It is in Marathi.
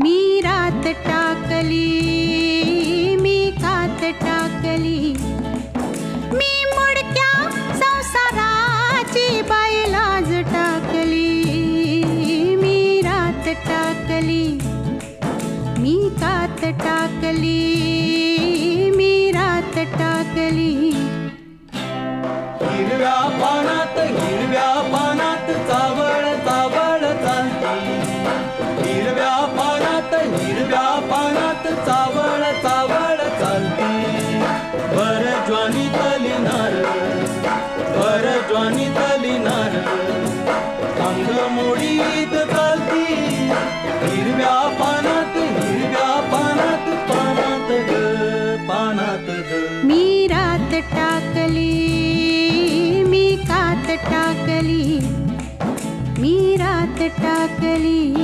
मी रात टाकली, मी कात टाकली, मी मुडक्या संसाराची बाई लाज टाकली, मी रात टाकली, मी कात टाकली, मी रात टाकली. हिरव्या पानात चावळ चावळ चालती, हिरव्या पानात चावळ चावळ चालती. भर ज्वानीतली नार अंग मोडीत चालती. हिरव्या पानात पानात ग. मी रात टाकली, मी कात टाकली, मी रात टाकली.